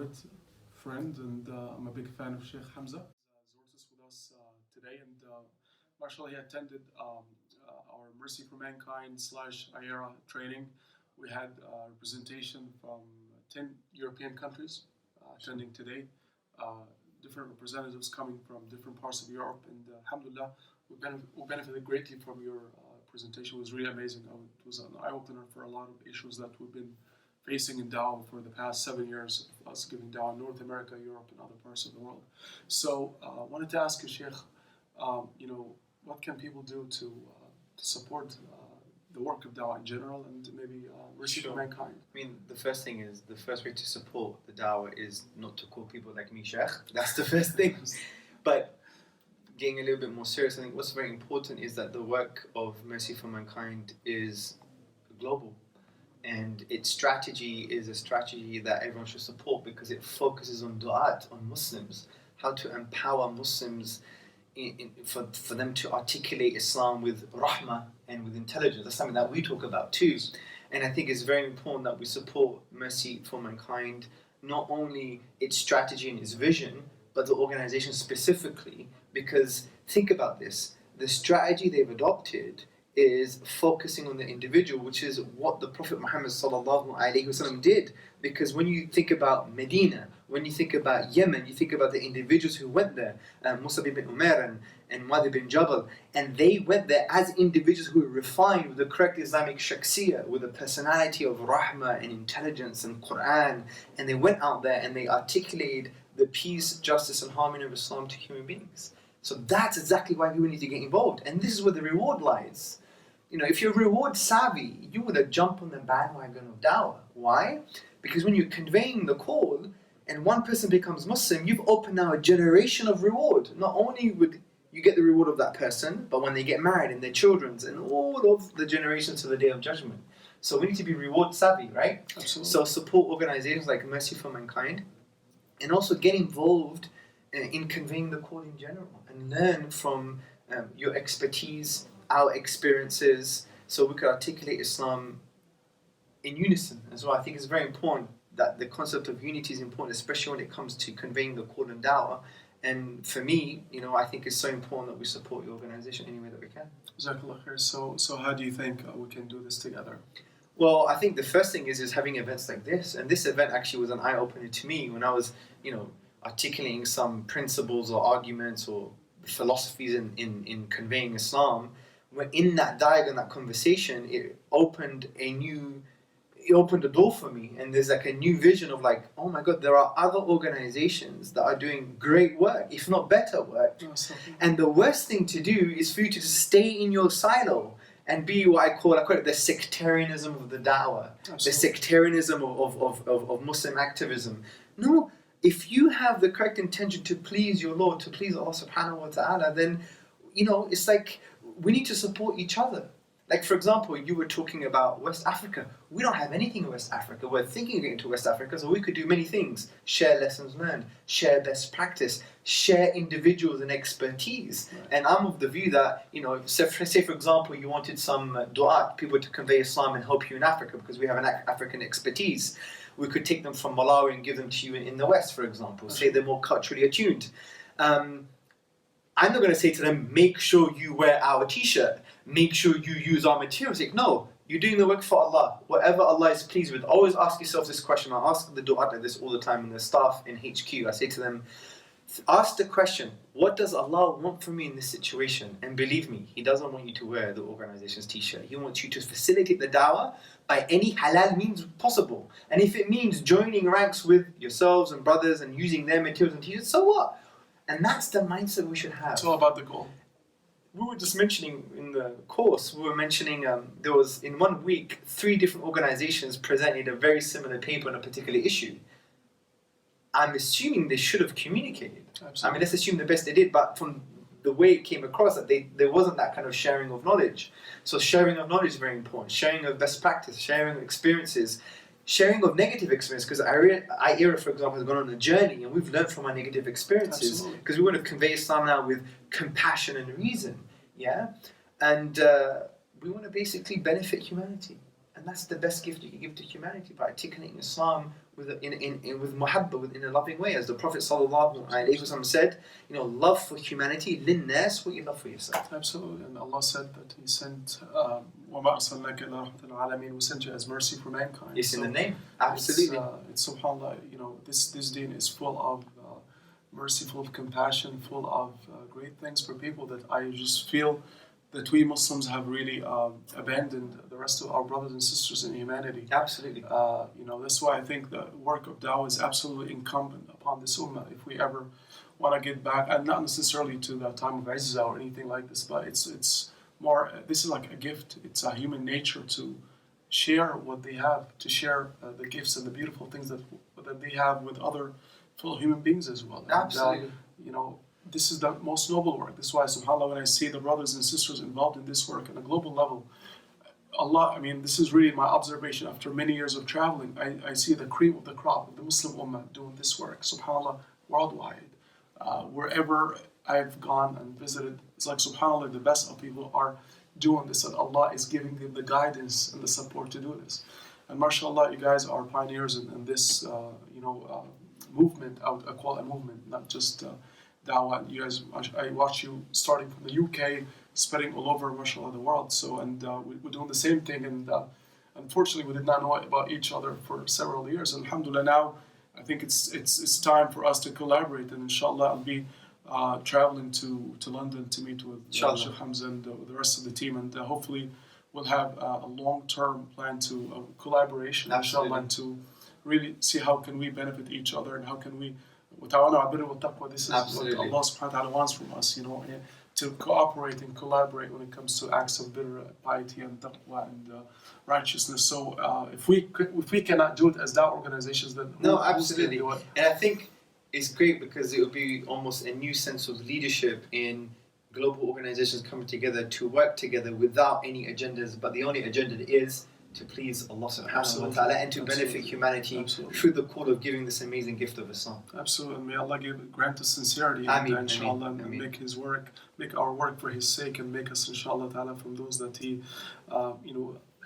beloved friend, and I'm a big fan of Sheikh Hamza. He's with us today, and mashallah, he attended our Mercy for Mankind / iERA training. We had representation from 10 European countries attending today, different representatives coming from different parts of Europe, and alhamdulillah, we benefited greatly from your presentation. It was really amazing. It was an eye-opener for a lot of issues that we've been facing in Dawah for the past 7 years, of us giving Dawah in North America, Europe, and other parts of the world. So I wanted to ask you, Sheikh, what can people do to support the work of Dawah in general, and maybe Mercy for Mankind? I mean, the first thing is, the first way to support the Dawah is not to call people like me Sheikh. That's the first thing. But getting a little bit more serious, I think what's very important is that the work of Mercy for Mankind is global. And its strategy is a strategy that everyone should support because it focuses on du'at, on Muslims, how to empower Muslims for them to articulate Islam with rahmah and with intelligence. That's something that we talk about too. And I think it's very important that we support Mercy for Mankind, not only its strategy and its vision, but the organization specifically, because think about this, the strategy they've adopted is focusing on the individual, which is what the Prophet Muhammad ﷺ did. Because when you think about Medina, when you think about Yemen, you think about the individuals who went there, Musab ibn Umair and Mu'adh ibn Jabal, and they went there as individuals who were refined with the correct Islamic shakhsiyah, with a personality of rahmah and intelligence and Quran, and they went out there and they articulated the peace, justice and harmony of Islam to human beings. So that's exactly why we need to get involved, and this is where the reward lies. If you're reward savvy, you would have jumped on the bandwagon of Dawah. Why? Because when you're conveying the call and one person becomes Muslim, you've opened now a generation of reward. Not only would you get the reward of that person, but when they get married and their children's and all of the generations to the Day of Judgment. So we need to be reward savvy, right? Absolutely. So support organizations like Mercy for Mankind, and also get involved in conveying the call in general and learn from your expertise, our experiences, so we could articulate Islam in unison as well. I think it's very important that the concept of unity is important, especially when it comes to conveying the call and Dawah. And for me, I think it's so important that we support your organization any way that we can. Jazakallah khair. So how do you think we can do this together? Well, I think the first thing is having events like this. And this event actually was an eye-opener to me when I was, articulating some principles or arguments or philosophies in conveying Islam. When in that dialogue and that conversation, it opened a door for me, and there's like a new vision of like, oh my God, there are other organizations that are doing great work, if not better work. And the worst thing to do is for you to just stay in your silo and be what I call it the sectarianism of the Dawah, the sectarianism of Muslim activism. No, if you have the correct intention to please your Lord, to please Allah subhanahu wa ta'ala, then it's like we need to support each other. Like, for example, you were talking about West Africa. We don't have anything in West Africa. We're thinking of getting to West Africa, so we could do many things. Share lessons learned, share best practice, share individuals and expertise. Right. And I'm of the view that, say for example, you wanted some du'at, people to convey Islam and help you in Africa, because we have an African expertise. We could take them from Malawi and give them to you in the West, for example. Say they're more culturally attuned. I'm not going to say to them, make sure you wear our t-shirt, make sure you use our materials. No, you're doing the work for Allah. Whatever Allah is pleased with. Always ask yourself this question. I ask the du'at like this all the time, and the staff in HQ. I say to them, ask the question, what does Allah want from me in this situation? And believe me, He doesn't want you to wear the organization's t-shirt. He wants you to facilitate the dawah by any halal means possible. And if it means joining ranks with yourselves and brothers and using their materials and t-shirts, so what? And that's the mindset we should have. It's all about the goal. We were just mentioning in the course, there was in 1 week, 3 different organizations presented a very similar paper on a particular issue. I'm assuming they should have communicated. Absolutely. I mean, let's assume the best they did, but from the way it came across, that there wasn't that kind of sharing of knowledge. So sharing of knowledge is very important. Sharing of best practice, sharing of experiences, sharing of negative experience, because iERA, for example, has gone on a journey and we've learned from our negative experiences, because we want to convey Islam now with compassion and reason, and we want to basically benefit humanity, and that's the best gift you can give to humanity, by articulating Islam with muhabba, in a loving way, as the Prophet sallallahu alaihi wasallam said, love for humanity, linnas, what you love for yourself. Absolutely, and Allah said that He sent وَمَا أَرْسَلْنَاكَ إِلَّا رَحْمَةً لِلْعَالَمِينَ. We sent you as mercy for mankind. It's in the name. Absolutely. It's subhanallah. This deen is full of mercy, full of compassion, full of great things for people, that I just feel that we Muslims have really abandoned the rest of our brothers and sisters in humanity. Absolutely. That's why I think the work of Dawah is absolutely incumbent upon this ummah. If we ever want to get back, and not necessarily to the time of Izzah or anything like this, but it's more, this is like a gift. It's a human nature to share what they have, to share the gifts and the beautiful things that they have with other fellow human beings as well. Absolutely. And, this is the most noble work. This is why, subhanAllah, when I see the brothers and sisters involved in this work on a global level, this is really my observation after many years of traveling. I see the cream of the crop of the Muslim Ummah doing this work, subhanAllah, worldwide. Wherever I've gone and visited, it's like, subhanAllah, the best of people are doing this, and Allah is giving them the guidance and the support to do this. And mashallah, you guys are pioneers in this, movement, a quality movement, not just Dawah. You guys, I watch you starting from the UK, spreading all over, mashallah, the world. So, and we're doing the same thing. And unfortunately, we did not know about each other for several years. And alhamdulillah, now I think it's time for us to collaborate. And inshallah, I'll be traveling to London to meet with Sheikh Hamza and the rest of the team. And hopefully, we'll have a long-term plan to collaboration, inshallah, and to really see how can we benefit each other, and how can we, this is Absolutely. what Allah subhanahu wa ta'ala wants from us, to cooperate and collaborate when it comes to acts of bitter piety and taqwa and righteousness. So if we cannot do it as Dawah organizations, then no, who's absolutely. gonna do it? And I think it's great because it will be almost a new sense of leadership in global organizations coming together to work together without any agendas, but the only agenda is to please Allah subhanahu wa ta'ala and to benefit humanity through the call of giving this amazing gift of Islam. Absolutely. And may Allah grant us sincerity, Ameen, and inshallah, ameen, ameen. make our work for His sake, and make us, inshallah ta'ala, from those that He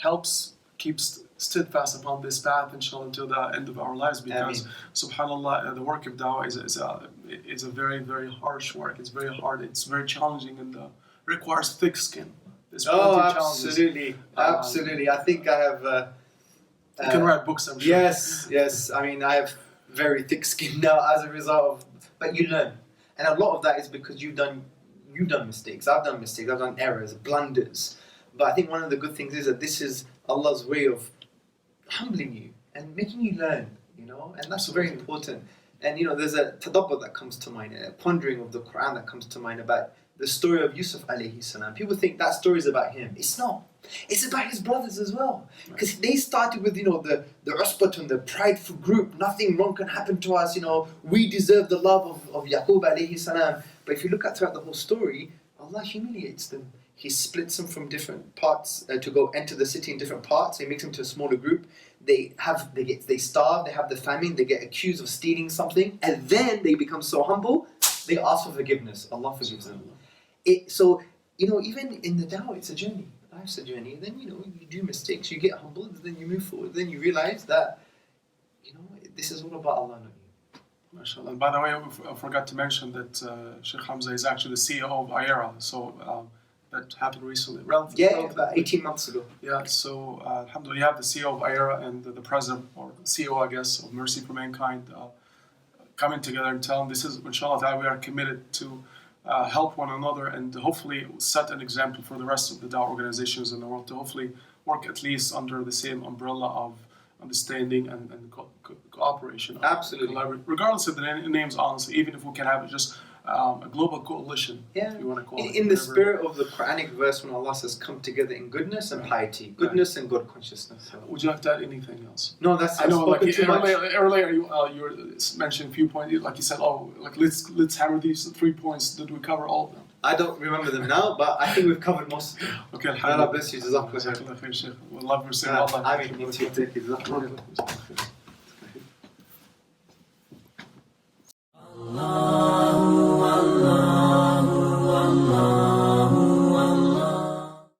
helps, keeps steadfast upon this path, inshallah, until the end of our lives. Because subhanallah, the work of Dawah is a very, very harsh work. It's very hard, it's very challenging, and requires thick skin. Absolutely, absolutely. I think I have. You can write books, I'm sure. Yes. I mean, I have very thick skin now as a result of. But you learn, and a lot of that is because you've done mistakes. I've done mistakes. I've done errors, blunders. But I think one of the good things is that this is Allah's way of humbling you and making you learn. And that's very important. And there's a tadabbur that comes to mind, a pondering of the Quran that comes to mind about the story of Yusuf alayhi salam. People think that story is about him. It's not. It's about his brothers as well. Because they started with, the usbatun, the prideful group. Nothing wrong can happen to us. We deserve the love of Yaqub alayhi salam. But if you look at throughout the whole story, Allah humiliates them. He splits them from different parts to go enter the city in different parts. He makes them to a smaller group. They starve. They have the famine. They get accused of stealing something, and then they become so humble. They ask for forgiveness. Allah forgives them. So even in the Dawah, it's a journey. Life's a journey. Then you do mistakes. You get humbled. Then you move forward. Then you realize that this is all about Allah, not you. MashaAllah. And by the way, I forgot to mention that Sheikh Hamza is actually the CEO of iERA. So that happened recently. About 18 months ago. Yeah. So alhamdulillah, you have the CEO of iERA and the president, or CEO, I guess, of Mercy for Mankind, coming together and telling this is, inshallah ta'ala, we are committed to help one another, and hopefully set an example for the rest of the Dawah organizations in the world to hopefully work at least under the same umbrella of understanding and cooperation. Absolutely. Regardless of the names, honestly, even if we can have just a global coalition, if you want to call it. In the spirit of the Quranic verse when Allah says, come together in goodness and piety, goodness and God consciousness. Would you like to add anything else? No, that's I know. Like earlier, you were mentioning a few points. Like you said, let's hammer these 3 points. Did we cover all of them? I don't remember them now, but I think we've covered most of them. Okay, alhamdulillah. Allah bless you. Jazakallah khair. We'll love your saying Allah. I mean, you too. Take it.